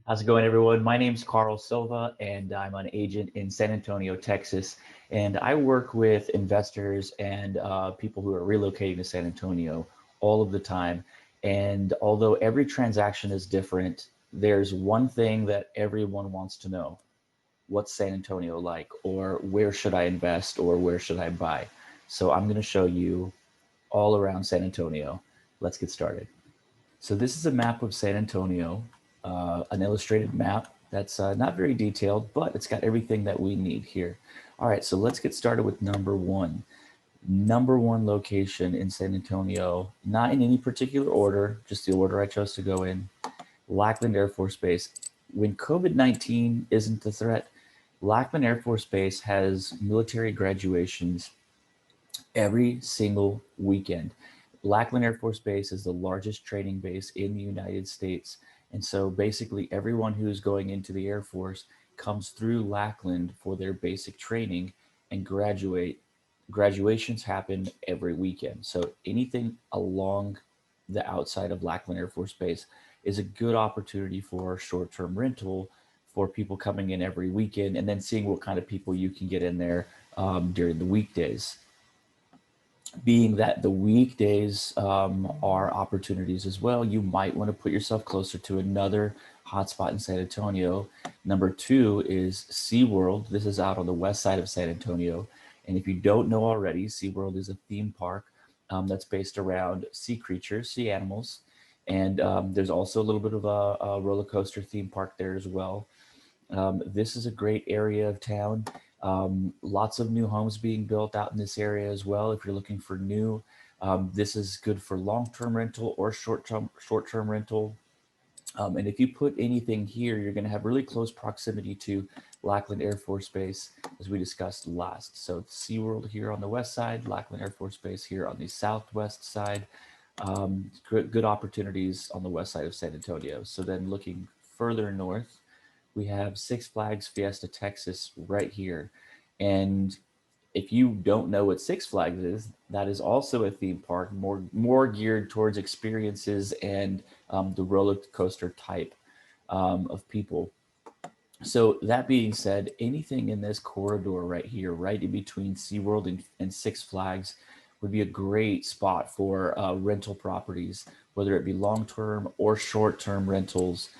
How's it going, everyone? My name's Carl Silva, and I'm an agent in San Antonio, Texas. And I work with investors and people who are relocating to San Antonio all of the time. And although every transaction is different, there's one thing that everyone wants to know. What's San Antonio like? Or where should I invest? Or where should I buy? So I'm going to show you all around San Antonio. Let's get started. So this is a map of San Antonio, an illustrated map that's not very detailed, but it's got everything that we need here. All right, so let's get started with number one. Number one location in San Antonio, not in any particular order, just the order I chose to go in, Lackland Air Force Base. When COVID-19 isn't the threat, Lackland Air Force Base has military graduations every single weekend. Lackland Air Force Base is the largest training base in the United States. And so basically everyone who's going into the Air Force comes through Lackland for their basic training and graduations happen every weekend. So anything along the outside of Lackland Air Force Base is a good opportunity for short-term rental for people coming in every weekend and then seeing what kind of people you can get in there during the weekdays, being that the weekdays are opportunities as well. You might want to put yourself closer to another hotspot in San Antonio. Number two is SeaWorld. This is out on the west side of San Antonio. And if you don't know already, SeaWorld is a theme park that's based around sea creatures, sea animals. And there's also a little bit of a roller coaster theme park there as well. This is a great area of town. Lots of new homes being built out in this area as well. If you're looking for new, this is good for long-term rental or short-term rental. And if you put anything here, you're going to have really close proximity to Lackland Air Force Base, as we discussed last. So SeaWorld here on the west side, Lackland Air Force Base here on the southwest side. Good opportunities on the west side of San Antonio. So then looking further north, we have Six Flags Fiesta Texas right here. And if you don't know what Six Flags is, that is also a theme park, more geared towards experiences and the roller coaster type of people. So that being said, anything in this corridor right here, right in between SeaWorld and Six Flags, would be a great spot for rental properties, whether it be long-term or short-term rentals.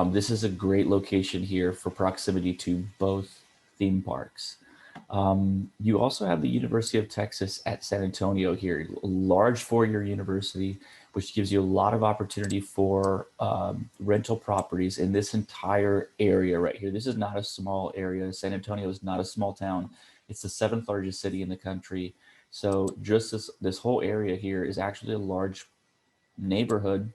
This is a great location here for proximity to both theme parks. You also have the University of Texas at San Antonio here, a large four-year university, which gives you a lot of opportunity for rental properties in this entire area right here. This is not a small area. San Antonio is not a small town. It's the seventh largest city in the country. So just this whole area here is actually a large neighborhood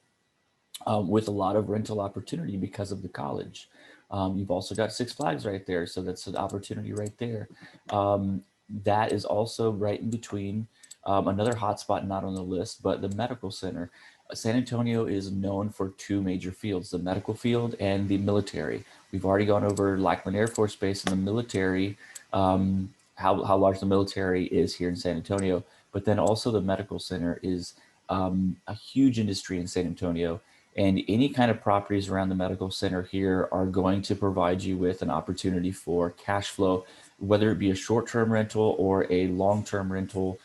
with a lot of rental opportunity because of the college. You've also got Six Flags right there, so that's an opportunity right there. That is also right in between another hotspot not on the list, but the medical center. San Antonio is known for two major fields, the medical field and the military. We've already gone over Lackland Air Force Base and the military, how large the military is here in San Antonio, but then also the medical center is a huge industry in San Antonio. And any kind of properties around the medical center here are going to provide you with an opportunity for cash flow, whether it be a short-term rental or a long-term rental.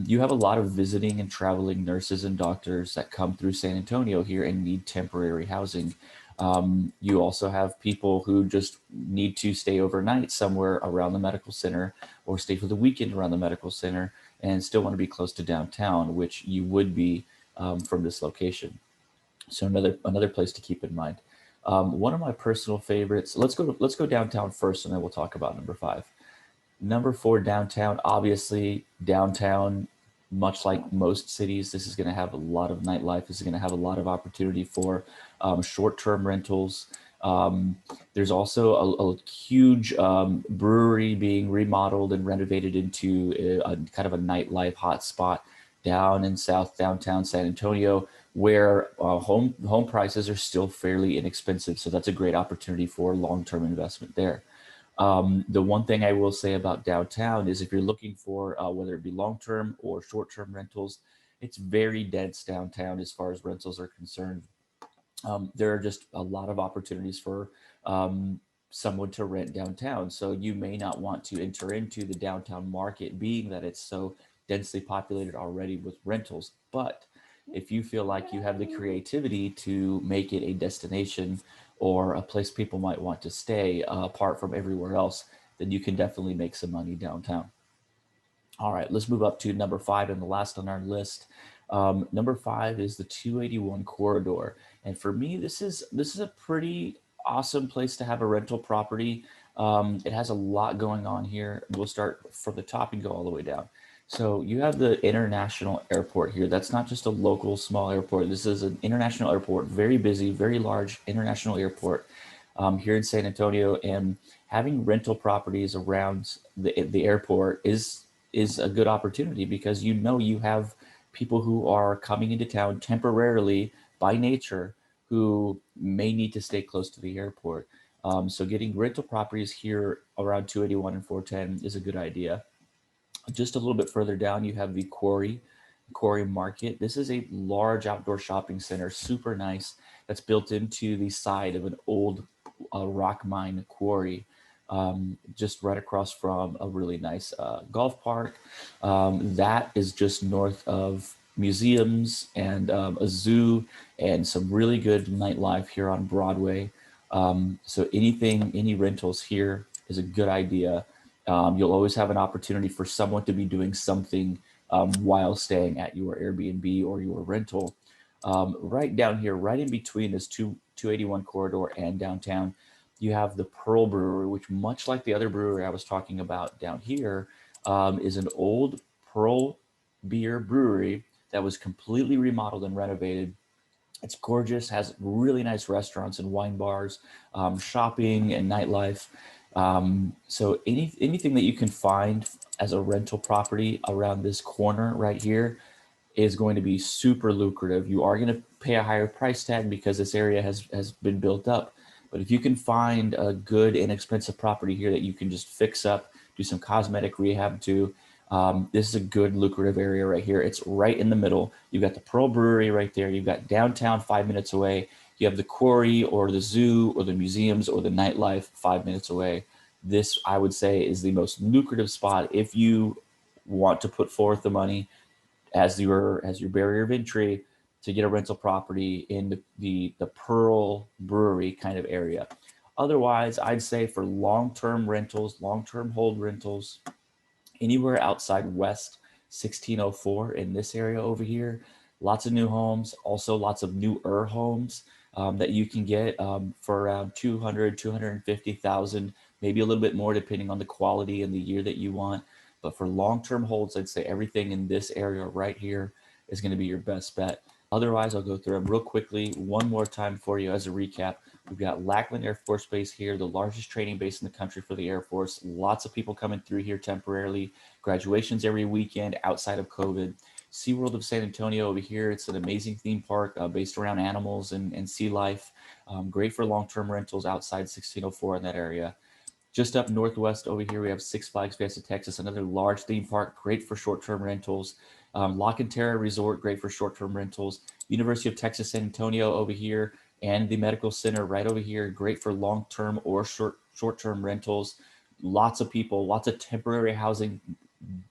You have a lot of visiting and traveling nurses and doctors that come through San Antonio here and need temporary housing. You also have people who just need to stay overnight somewhere around the medical center or stay for the weekend around the medical center and still want to be close to downtown, which you would be from this location. So another place to keep in mind. One of my personal favorites. Let's go downtown first, and then we'll talk about number five. Number four, downtown. Obviously, downtown, much like most cities, this is going to have a lot of nightlife. This is going to have a lot of opportunity for short-term rentals. There's also a huge brewery being remodeled and renovated into a kind of a nightlife hotspot down in South downtown San Antonio, where home prices are still fairly inexpensive. So that's a great opportunity for long-term investment there. The one thing I will say about downtown is if you're looking for whether it be long-term or short-term rentals, it's very dense downtown as far as rentals are concerned. there are just a lot of opportunities for someone to rent downtown. So you may not want to enter into the downtown market, being that it's so densely populated already with rentals. But if you feel like you have the creativity to make it a destination or a place people might want to stay apart from everywhere else, then you can definitely make some money downtown. All right, let's move up to number five and the last on our list. Number five is the 281 corridor, and for me, this is a pretty awesome place to have a rental property. It has a lot going on here. We'll start from the top and go all the way down. So you have the international airport here. That's not just a local small airport. This is an international airport, very busy, very large international airport here in San Antonio, and having rental properties around the airport is a good opportunity because you know you have people who are coming into town temporarily by nature who may need to stay close to the airport. So getting rental properties here around 281 and 410 is a good idea. Just a little bit further down, you have the Quarry Market. This is a large outdoor shopping center, super nice, that's built into the side of an old rock mine quarry, just right across from a really nice golf park. That is just north of museums and a zoo and some really good nightlife here on Broadway. So any rentals here is a good idea. You'll always have an opportunity for someone to be doing something while staying at your Airbnb or your rental. Right down here, right in between this 281 corridor and downtown, you have the Pearl Brewery, which, much like the other brewery I was talking about down here, is an old Pearl beer brewery that was completely remodeled and renovated. It's gorgeous, has really nice restaurants and wine bars, shopping and nightlife. So anything that you can find as a rental property around this corner right here is going to be super lucrative. You are going to pay a higher price tag because this area has been built up. But if you can find a good, inexpensive property here that you can just fix up, do some cosmetic rehab to, this is a good, lucrative area right here. It's right in the middle. You've got the Pearl Brewery right there. You've got downtown 5 minutes away. You have the quarry or the zoo or the museums or the nightlife 5 minutes away. This, I would say, is the most lucrative spot if you want to put forth the money as your barrier of entry to get a rental property in the Pearl Brewery kind of area. Otherwise, I'd say for long-term rentals, long-term hold rentals, anywhere outside West 1604 in this area over here, lots of new homes, also lots of newer homes that you can get for around 200, 250,000, maybe a little bit more depending on the quality and the year that you want. But for long-term holds, I'd say everything in this area right here is going to be your best bet. Otherwise, I'll go through them real quickly one more time for you as a recap. We've got Lackland Air Force Base here, the largest training base in the country for the Air Force. Lots of people coming through here temporarily. Graduations every weekend outside of COVID. SeaWorld of San Antonio over here. It's an amazing theme park based around animals and sea life. Great for long-term rentals outside 1604 in that area. Just up northwest over here, we have Six Flags Fiesta Texas, another large theme park, great for short-term rentals. La Cantera Resort, great for short-term rentals. University of Texas San Antonio over here, and the Medical Center right over here, great for long-term or short-term rentals. Lots of people, lots of temporary housing,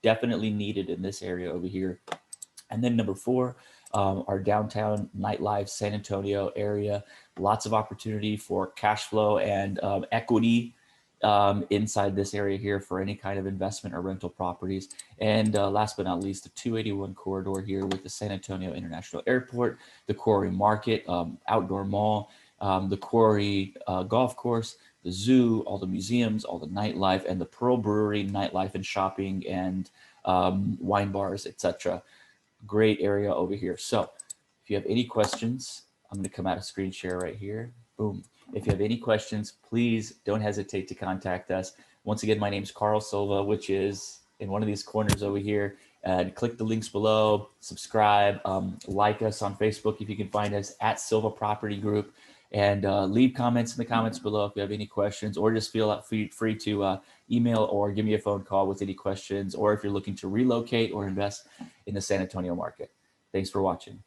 definitely needed in this area over here. And then number four, our downtown nightlife San Antonio area, lots of opportunity for cash flow and equity inside this area here for any kind of investment or rental properties. And last but not least, the 281 corridor here with the San Antonio International Airport, the Quarry Market, outdoor mall, the Quarry golf course, the zoo, all the museums, all the nightlife, and the Pearl Brewery, nightlife and shopping and wine bars, etc. Great area over here. So if you have any questions, I'm going to come out of screen share right here. Boom. If you have any questions, please don't hesitate to contact us. Once again, my name is Carl Silva, which is in one of these corners over here. And click the links below, subscribe, like us on Facebook if you can find us at Silva Property Group, and leave comments in the comments below if you have any questions, or just feel free to email or give me a phone call with any questions, or if you're looking to relocate or invest in the San Antonio market. Thanks for watching.